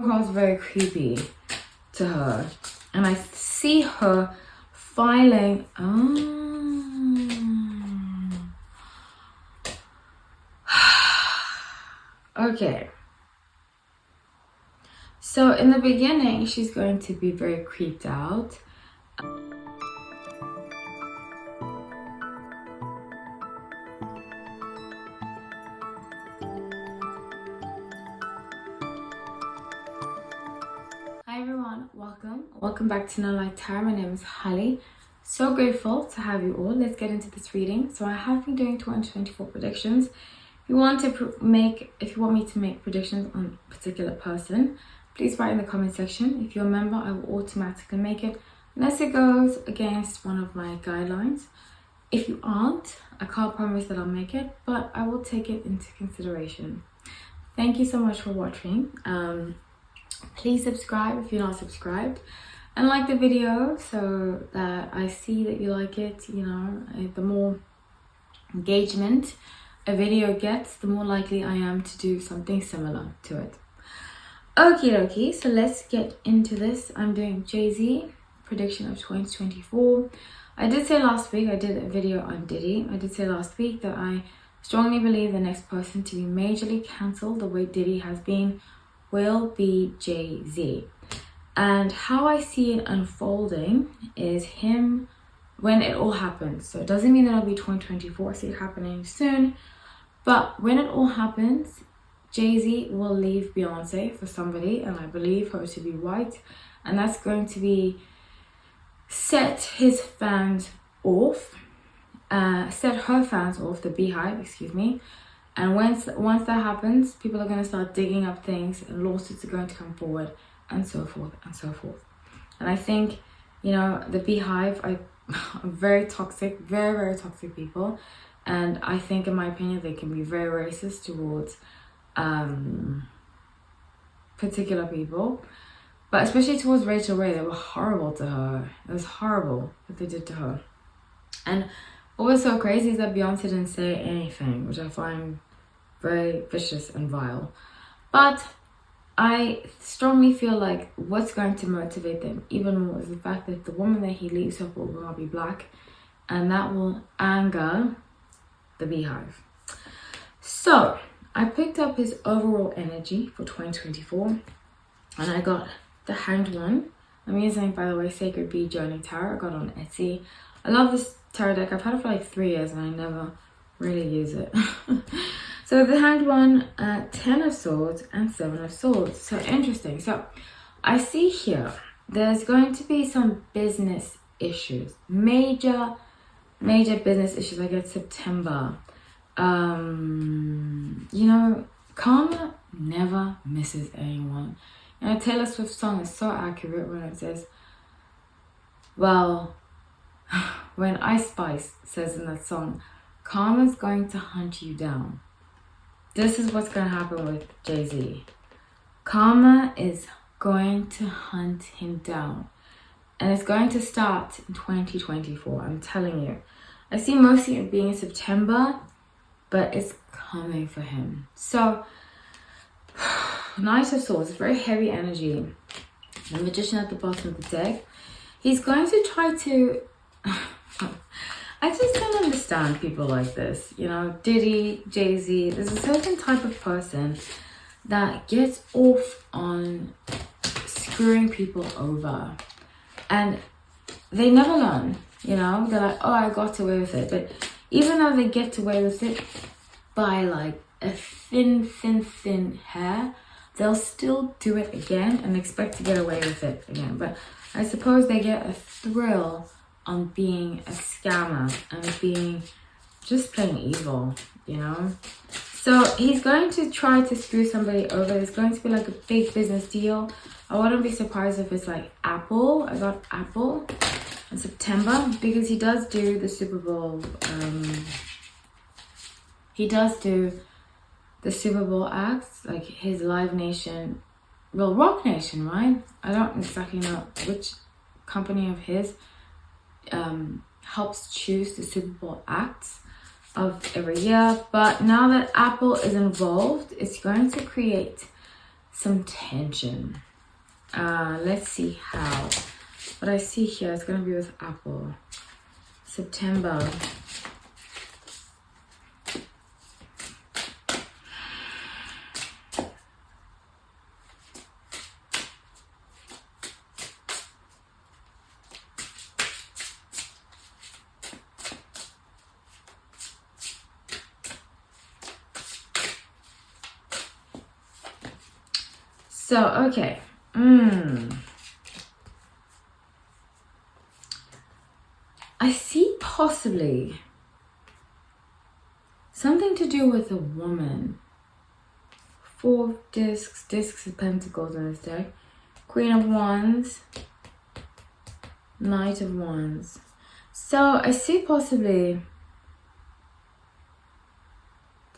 across very creepy to her. And I see her filing. Okay. So in the beginning, she's going to be very creeped out. Hi everyone, welcome back to No Light Tarot. My name is Holly. So grateful to have you all. Let's get into this reading. So I have been doing 2024 predictions. If you want me to make predictions on a particular person, please write in the comment section. If you're a member, I will automatically make it unless it goes against one of my guidelines. If you aren't, I can't promise that I'll make it, but I will take it into consideration. Thank you so much for watching. Please subscribe if you're not subscribed, and like the video so that I see that you like it. You know, the more engagement a video gets, the more likely I am to do something similar to it. Okie dokie, so let's get into this. I'm doing Jay-Z prediction of 2024. I did say last week, I did a video on Diddy. I did say last week that I strongly believe the next person to be majorly cancelled the way Diddy has been will be Jay-Z. And how I see it unfolding is him when it all happens. So it doesn't mean that it'll be 2024, I see it happening soon. But when it all happens, Jay-Z will leave Beyonce for somebody, and I believe her to be white. And that's going to be set his fans off, set her fans off, the Beehive, excuse me. And once that happens, people are going to start digging up things, and lawsuits are going to come forward, and so forth and so forth. And I think, you know, the Beehive are very toxic, very, very toxic people. And I think, in my opinion, they can be very racist towards particular people. But especially towards Rachel Ray, they were horrible to her. It was horrible what they did to her. And what was so crazy is that Beyonce didn't say anything, which I find very vicious and vile. But I strongly feel like what's going to motivate them even more is the fact that the woman that he leaves her for will not be black, and that will anger the Beehive. So I picked up his overall energy for 2024, and I got the Hanged One. I'm using, by the way, Sacred Bee Journey Tarot. I got it on Etsy. I love this tarot deck. I've had it for like 3 years and I never really use it. So the Hanged One, 10 of Swords and 7 of Swords. So interesting. So I see here there's going to be some business issues, major business issues. I get September. You know, karma never misses anyone. You know, Taylor Swift's song is so accurate when it says, well, when Ice Spice says in that song, karma's going to hunt you down. This is what's going to happen with Jay-Z. Karma is going to hunt him down. And it's going to start in 2024, I'm telling you. I see mostly it being in September, but it's coming for him. So, Knight of Swords, very heavy energy. The Magician at the bottom of the deck. He's going to try to... I just don't understand people like this. You know, Diddy, Jay-Z. There's a certain type of person that gets off on screwing people over. And they never learn, you know. They're like, oh, I got away with it. But even though they get away with it by like a thin hair, they'll still do it again and expect to get away with it again. But I suppose they get a thrill on being a scammer and being just plain evil, you know. So he's going to try to screw somebody over. There's going to be like a big business deal. I wouldn't be surprised if it's like Apple. I got Apple in September because he does do the Super Bowl. He does do the Super Bowl acts, like his Live Nation, well, Rock Nation, right? I don't exactly know which company of his helps choose the Super Bowl acts of every year. But now that Apple is involved, it's going to create some tension. Let's see how. What I see here is going to be with Apple. September. So, okay. I see possibly something to do with a woman. 4 discs of pentacles in this deck. Queen of Wands, Knight of Wands. So I see possibly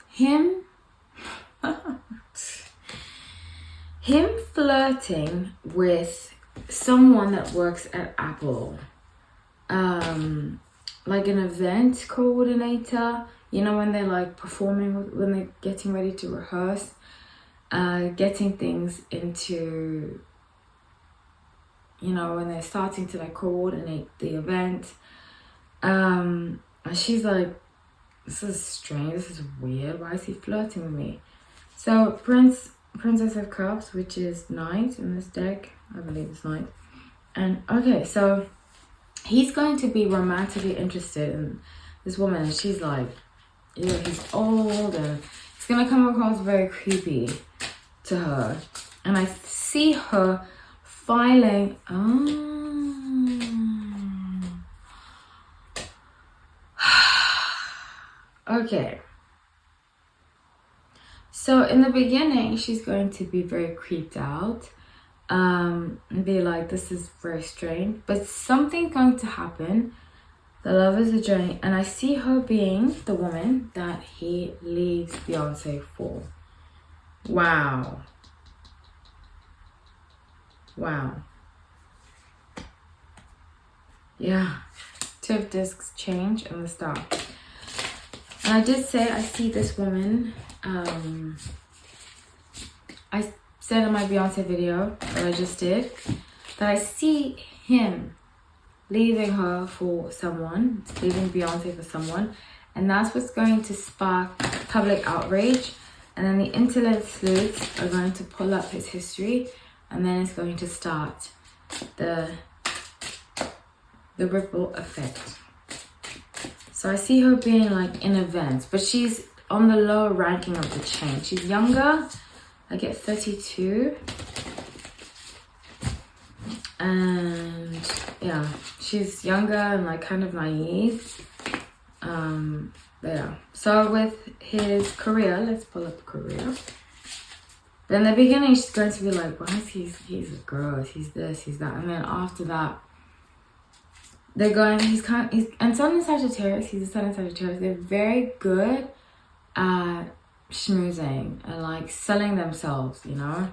him flirting with someone that works at Apple. Like an event coordinator, you know, when they're like performing, when they're getting ready to rehearse, getting things into, you know, when they're starting to like coordinate the event. And she's like, this is strange, this is weird, why is he flirting with me? So Princess of Cups, which is Knight in this deck, I believe it's Knight. And okay, so he's going to be romantically interested in this woman, and she's like, yeah, he's old, and it's gonna come across very creepy to her. And I see her filing. Okay. So in the beginning, she's going to be very creeped out. And be like, this is very strange, but something's going to happen. The love is a journey, and I see her being the woman that he leaves Beyonce for. Wow. Yeah, 2 of discs, change, and the star. And I did say I see this woman. I said in my Beyonce video that I just did that I see him leaving her for someone, leaving Beyonce for someone, and that's what's going to spark public outrage. And then the internet sleuths are going to pull up his history, and then it's going to start the ripple effect. So I see her being like in events, but she's on the lower ranking of the chain. She's younger. I get 32. And yeah, she's younger and like kind of naive. Yeah. So with his career, let's pull up the career. Then in the beginning, she's going to be like, why is he's a girl, he's this, he's that. And then after that, they're going, and Sun in Sagittarius, he's a Sun in Sagittarius, they're very good at schmoozing and like selling themselves, you know?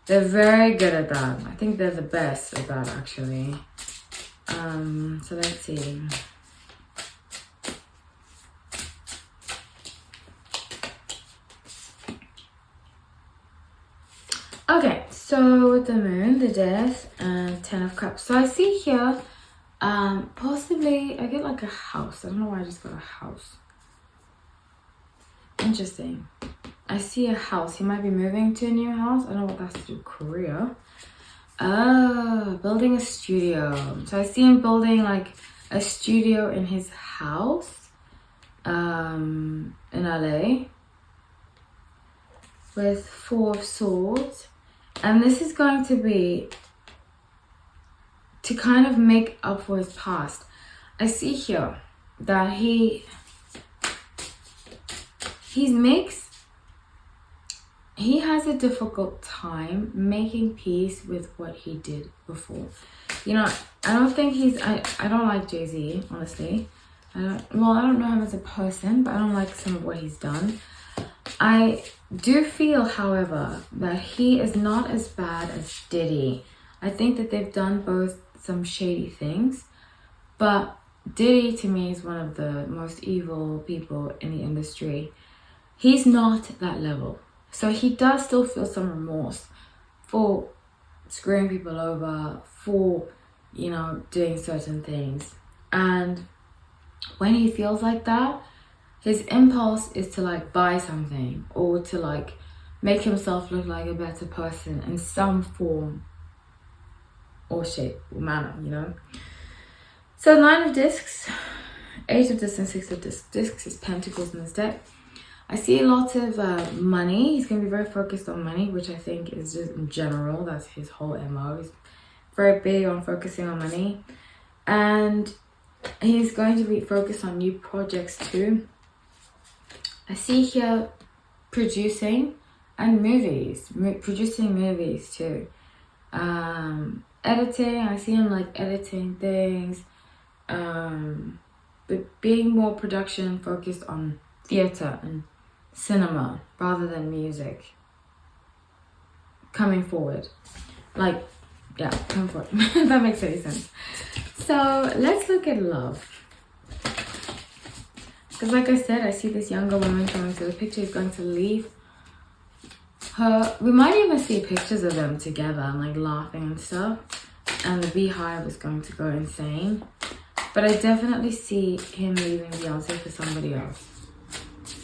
They're very good at that. I think they're the best at that, actually. So let's see. Okay, so with the moon, the death, and 10 of cups. So I see here, possibly I get like a house. I don't know why I just got a house. Interesting. I see a house. He might be moving to a new house. I don't know what that's to do with career. Oh, building a studio. So I see him building like a studio in his house in LA with 4 of swords. And this is going to be to kind of make up for his past. I see here that he has a difficult time making peace with what he did before. You know, I don't think I don't like Jay-Z, honestly. I don't know him as a person, but I don't like some of what he's done. I do feel, however, that he is not as bad as Diddy. I think that they've done both some shady things, but Diddy to me is one of the most evil people in the industry. He's not that level. So he does still feel some remorse for screwing people over, for, you know, doing certain things. And when he feels like that, his impulse is to like buy something or to like make himself look like a better person in some form or shape or manner, you know. So 9 of discs, 8 of discs and 6 of discs. Discs is pentacles in this deck. I see a lot of money. He's going to be very focused on money, which I think is just in general, that's his whole MO. He's very big on focusing on money. And he's going to be focused on new projects too. I see here producing and movies, producing movies too. Editing, I see him like editing things. But being more production focused on theatre and cinema rather than music. Coming forward. Like, yeah, come forward. That makes any sense. So let's look at love. Because like I said, I see this younger woman coming to the picture. Is going to leave her. We might even see pictures of them together and like laughing and stuff. And the beehive is going to go insane. But I definitely see him leaving Beyonce for somebody else.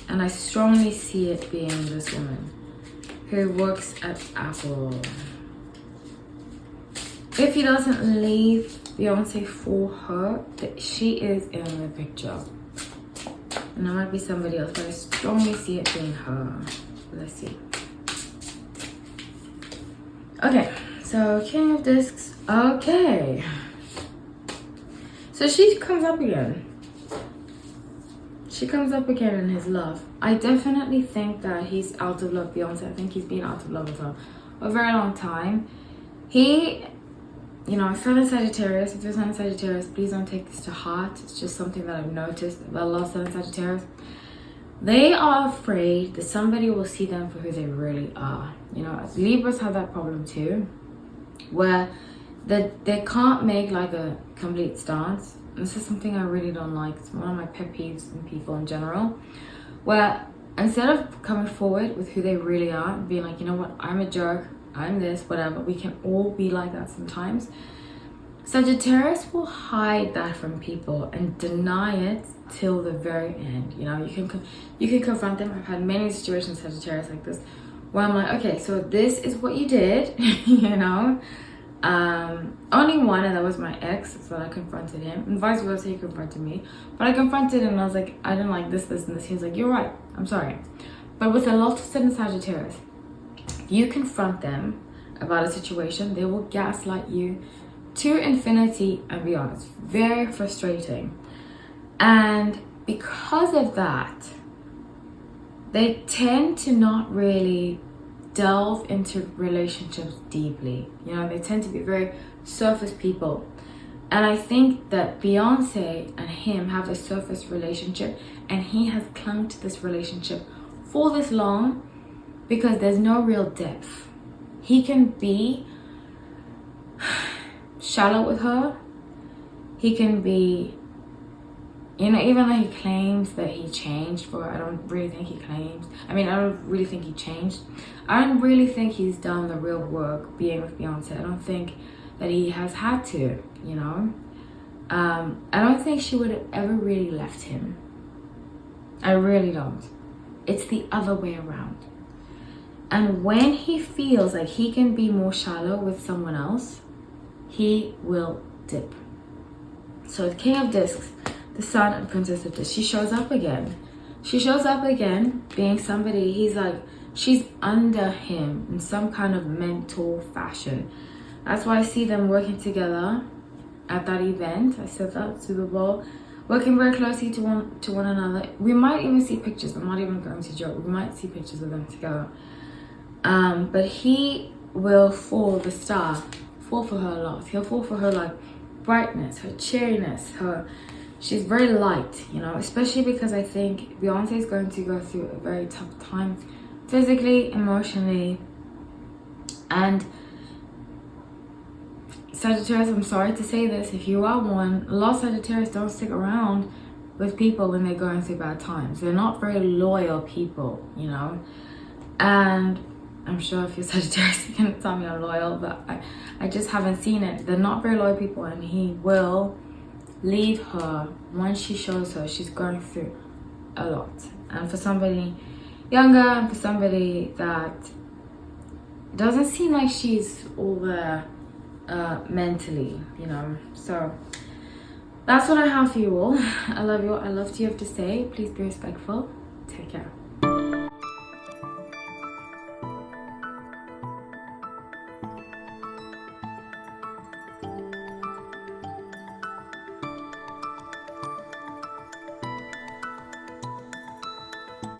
And I strongly see it being this woman who works at Apple. If he doesn't leave Beyonce for her, she is in the picture. And there might be somebody else, but I strongly see it being her. Let's see. Okay, so King of Discs. Okay. So she comes up again. She comes up again in his love. I definitely think that he's out of love, Beyonce. I think he's been out of love with her for a very long time. He, you know, Sun in Sagittarius. If you're Sun in Sagittarius, please don't take this to heart. It's just something that I've noticed about a lot of Sun in Sagittarius. They are afraid that somebody will see them for who they really are. You know, Libras have that problem too, where they can't make like a complete stance. This is something I really don't like. It's one of my pet peeves in people in general, where instead of coming forward with who they really are and being like, you know what, I'm a jerk, I'm this, whatever, we can all be like that sometimes. Sagittarius will hide that from people and deny it till the very end. You know, you can confront them. I've had many situations, Sagittarius, like this, where I'm like, okay, so this is what you did, you know. Only one, and that was my ex, so I confronted him, and vice versa, he confronted me. But I confronted him and I was like, I didn't like this, and this. He was like, you're right, I'm sorry. But with a lot of Sun in Sagittarius, you confront them about a situation, they will gaslight you to infinity and beyond. It's very frustrating. And because of that, they tend to not really delve into relationships deeply. You know, they tend to be very surface people. And I think that Beyonce and him have a surface relationship, and he has clung to this relationship for this long because there's no real depth. He can be shallow with her. He can be, you know, even though he claims that he changed for her, I don't really think he claims. I don't really think he changed. I don't really think he's done the real work being with Beyonce. I don't think that he has had to, you know. I don't think she would have ever really left him. I really don't. It's the other way around. And when he feels like he can be more shallow with someone else, he will dip. So the King of Discs, the Sun and Princess of Discs, she shows up again. She shows up again being somebody, he's like, she's under him in some kind of mental fashion. That's why I see them working together at that event. I said that, Super Bowl. Working very closely to one another. We might even see pictures. I'm not even going to joke. We might see pictures of them together. But he will fall for her a lot. He'll fall for her like brightness, her cheeriness, she's very light, you know, especially because I think Beyonce is going to go through a very tough time physically, emotionally, and Sagittarius, I'm sorry to say this, if you are one, a lot of Sagittarius don't stick around with people when they're going through bad times. They're not very loyal people, you know, and I'm sure if you're Sagittarius, you're gonna tell me I'm loyal, but I just haven't seen it. They're not very loyal people, and he will leave her once she shows her she's going through a lot. And for somebody younger, and for somebody that doesn't seem like she's all there mentally, you know. So that's what I have for you all. I love you all. I love what you have to say. Please be respectful. Take care.